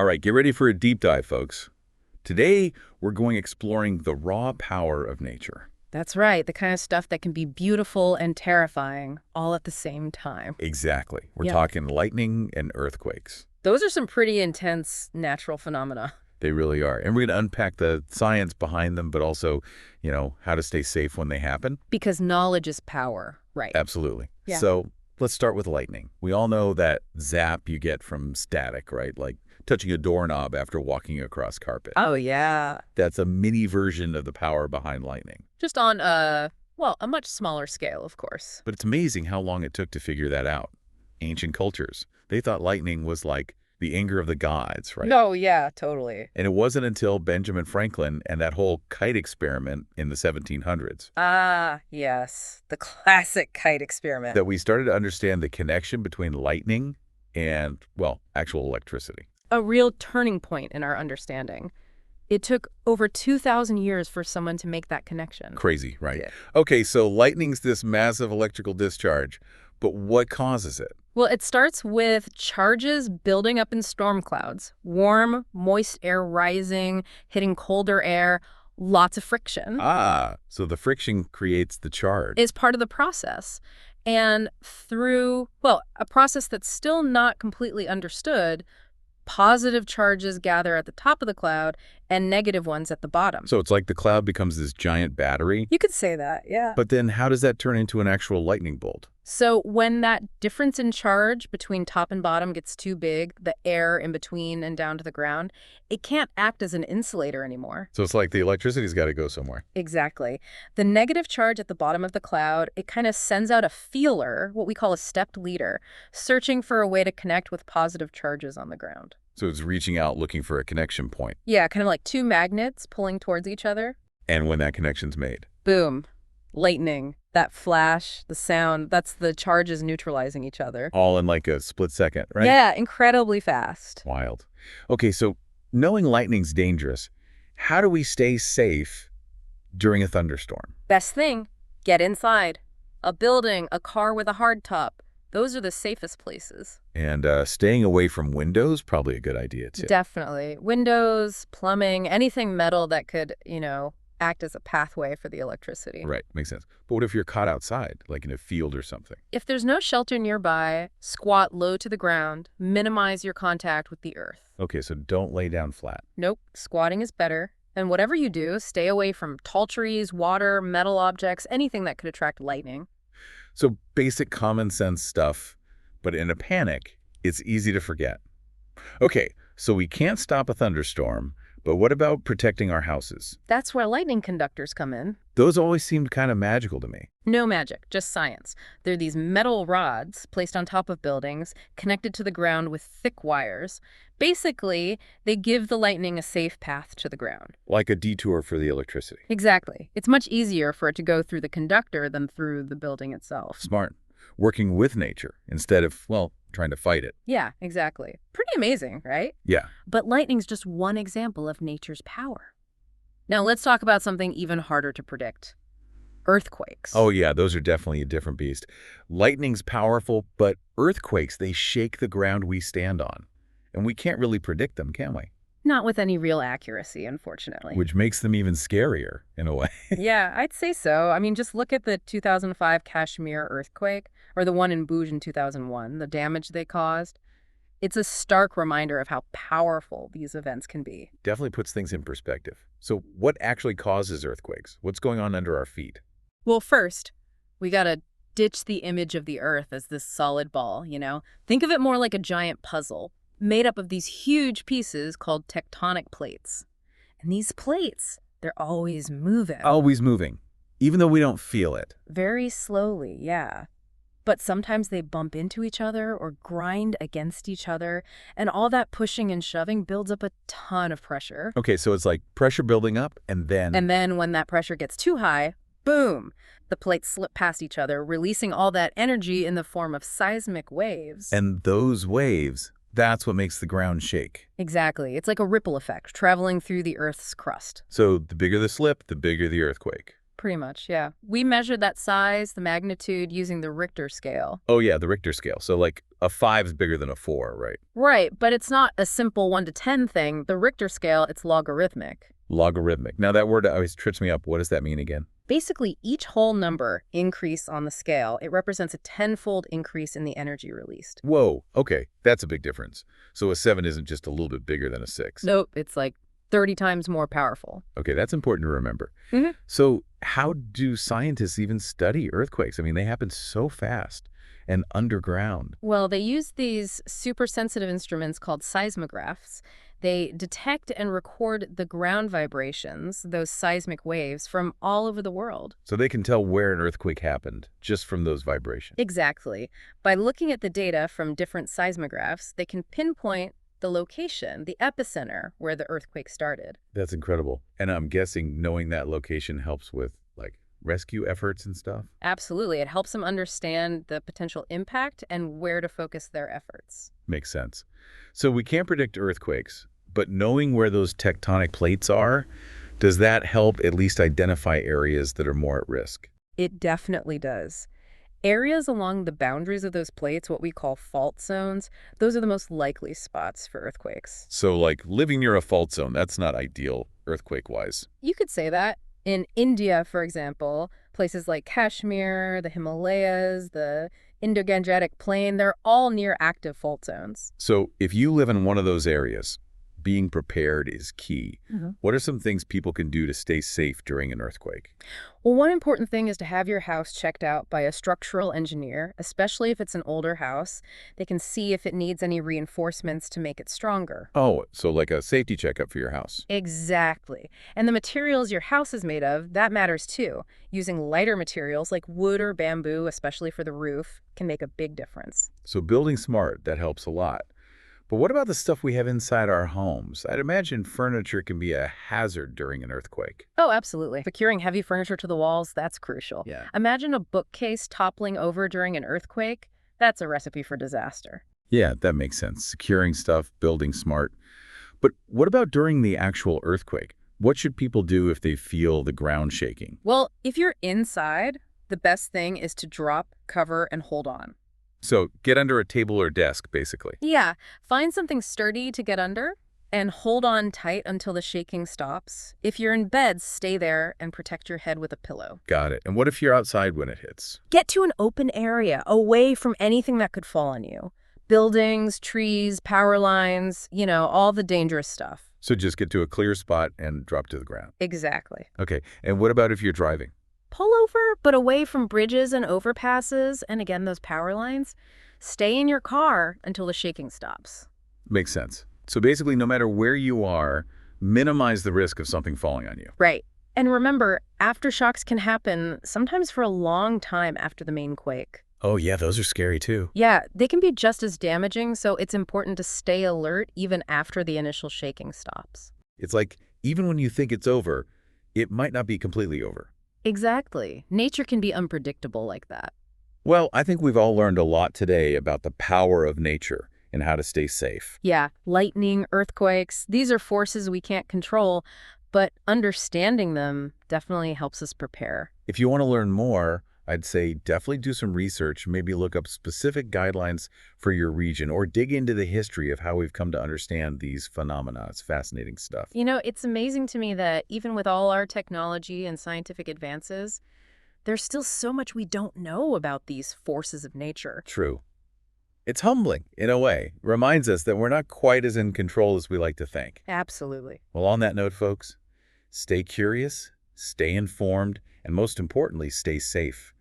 All right, get ready for a deep dive, folks. Today, we're going exploring the raw power of nature. That's right, the kind of stuff that can be beautiful and terrifying all at the same time. Exactly. We're Yep. talking lightning and earthquakes. Those are some pretty intense natural phenomena. They really are. And we're going to unpack the science behind them, but also, how to stay safe when they happen. Because knowledge is power, right? Absolutely. Yeah. So let's start with lightning. We all know that zap you get from static, right? Like touching a doorknob after walking across carpet. Oh, yeah. That's a mini version of the power behind lightning. Just on a much smaller scale, of course. But it's amazing how long it took to figure that out. Ancient cultures, they thought lightning was like the anger of the gods, right? No, yeah, totally. And it wasn't until Benjamin Franklin and that whole kite experiment in the 1700s Ah, yes. The classic kite experiment. that we started to understand the connection between lightning and, actual electricity. A real turning point in our understanding. It took over 2,000 years for someone to make that connection. Crazy, right? Yeah. Okay, so lightning's this massive electrical discharge, but what causes it? Well, it starts with charges building up in storm clouds. Warm, moist air rising, hitting colder air, lots of friction So the friction creates the charge. is part of the process. And through, a process that's still not completely understood, positive charges gather at the top of the cloud and negative ones at the bottom. So it's like the cloud becomes this giant battery. You could say that, yeah. But then how does that turn into an actual lightning bolt? So when that difference in charge between top and bottom gets too big, the air in between and down to the ground, it can't act as an insulator anymore. So it's like the electricity's got to go somewhere. Exactly. The negative charge at the bottom of the cloud, it kind of sends out a feeler, what we call a stepped leader, searching for a way to connect with positive charges on the ground. So it's reaching out looking for a connection point. Yeah, kind of like two magnets pulling towards each other. And when that connection's made. Boom. Lightning. That flash, the sound, that's the charges neutralizing each other. All in like a split second, right? Yeah, incredibly fast. Wild. Okay, so knowing lightning's dangerous, how do we stay safe during a thunderstorm? Best thing, get inside. A building, a car with a hard top. Those are the safest places. And staying away from windows, probably a good idea too. Definitely. Windows, plumbing, anything metal that could, act as a pathway for the electricity. Right, makes sense. But what if you're caught outside, like in a field or something? If there's no shelter nearby, squat low to the ground, minimize your contact with the earth. Okay, so don't lay down flat. Nope, squatting is better. And whatever you do, stay away from tall trees, water, metal objects, anything that could attract lightning. So basic common sense stuff, but in a panic, it's easy to forget. Okay, so we can't stop a thunderstorm, but what about protecting our houses? That's where lightning conductors come in. Those always seemed kind of magical to me. No magic, just science. They're these metal rods placed on top of buildings, connected to the ground with thick wires. Basically, they give the lightning a safe path to the ground. Like a detour for the electricity. Exactly. It's much easier for it to go through the conductor than through the building itself. Smart. Working with nature instead of, trying to fight it. Yeah, exactly. Pretty amazing, right? Yeah. But lightning's just one example of nature's power. Now let's talk about something even harder to predict. Earthquakes. Oh, yeah, those are definitely a different beast. Lightning's powerful, but earthquakes, they shake the ground we stand on. And we can't really predict them, can we? Not with any real accuracy, unfortunately. Which makes them even scarier, in a way. Yeah, I'd say so. I mean, just look at the 2005 Kashmir earthquake, or the one in Bhuj in 2001, the damage they caused. It's a stark reminder of how powerful these events can be. Definitely puts things in perspective. So what actually causes earthquakes? What's going on under our feet? Well, first, we gotta ditch the image of the Earth as this solid ball, Think of it more like a giant puzzle, made up of these huge pieces called tectonic plates. And these plates, they're always moving. Always moving, even though we don't feel it. Very slowly, yeah. But sometimes they bump into each other or grind against each other, and all that pushing and shoving builds up a ton of pressure. Okay, so it's like pressure building up, and then... And then when that pressure gets too high, boom, the plates slip past each other, releasing all that energy in the form of seismic waves. And those waves, that's what makes the ground shake. Exactly. It's like a ripple effect traveling through the Earth's crust. So the bigger the slip, the bigger the earthquake. Pretty much, yeah. We measured that size, the magnitude, using the Richter scale. Oh, yeah, the Richter scale. So, like, a 5's bigger than a 4, right? Right, but it's not a simple 1 to 10 thing. The Richter scale, it's logarithmic. Logarithmic. Now, that word always trips me up. What does that mean again? Basically, each whole number increase on the scale, it represents a tenfold increase in the energy released. Whoa, okay, that's a big difference. So a 7 isn't just a little bit bigger than a 6. Nope, it's like 30 times more powerful. Okay, that's important to remember. Mhm. So how do scientists even study earthquakes? I mean, they happen so fast and underground. Well, they use these super sensitive instruments called seismographs. They detect and record the ground vibrations, those seismic waves, from all over the world. So they can tell where an earthquake happened just from those vibrations. Exactly. By looking at the data from different seismographs, they can pinpoint the location, the epicenter where the earthquake started. That's incredible. And I'm guessing knowing that location helps with, like, rescue efforts and stuff? Absolutely. It helps them understand the potential impact and where to focus their efforts. Makes sense. So we can't predict earthquakes, but knowing where those tectonic plates are, does that help at least identify areas that are more at risk? It definitely does. Areas along the boundaries of those plates, what we call fault zones, those are the most likely spots for earthquakes. So, like, living near a fault zone, that's not ideal earthquake-wise. You could say that. In India, for example, places like Kashmir, the Himalayas, the Indo-Gangetic Plain, they're all near active fault zones. So if you live in one of those areas, being prepared is key. What are some things people can do to stay safe during an earthquake? Well, one important thing is to have your house checked out by a structural engineer, especially if it's an older house. They can see if it needs any reinforcements to make it stronger. Oh, so like a safety checkup for your house. Exactly. And the materials your house is made of, that matters too. Using lighter materials like wood or bamboo, especially for the roof, can make a big difference. So building smart, that helps a lot. But what about the stuff we have inside our homes? I'd imagine furniture can be a hazard during an earthquake. Oh, absolutely. Securing heavy furniture to the walls, that's crucial. Yeah. Imagine a bookcase toppling over during an earthquake. That's a recipe for disaster. Yeah, that makes sense. Securing stuff, building smart. But what about during the actual earthquake? What should people do if they feel the ground shaking? Well, if you're inside, the best thing is to drop, cover, and hold on. So get under a table or desk, basically. Yeah, find something sturdy to get under and hold on tight until the shaking stops. If you're in bed, stay there and protect your head with a pillow. Got it. And what if you're outside when it hits? Get to an open area, away from anything that could fall on you. Buildings, trees, power lines, all the dangerous stuff. So just get to a clear spot and drop to the ground. Exactly. Okay. And what about if you're driving? Pull over, but away from bridges and overpasses, and again, those power lines. Stay in your car until the shaking stops. Makes sense. So basically, no matter where you are, minimize the risk of something falling on you. Right. And remember, aftershocks can happen sometimes for a long time after the main quake. Oh, yeah, those are scary too. Yeah, they can be just as damaging, so it's important to stay alert even after the initial shaking stops. It's like, even when you think it's over, it might not be completely over. Exactly. Nature can be unpredictable like that. Well, I think we've all learned a lot today about the power of nature and how to stay safe. Yeah, lightning, earthquakes, these are forces we can't control, but understanding them definitely helps us prepare. If you want to learn more, I'd say definitely do some research, maybe look up specific guidelines for your region or dig into the history of how we've come to understand these phenomena. It's fascinating stuff. It's amazing to me that even with all our technology and scientific advances, there's still so much we don't know about these forces of nature. True. It's humbling, in a way. Reminds us that we're not quite as in control as we like to think. Absolutely. Well, on that note, folks, stay curious, stay informed, and most importantly, stay safe.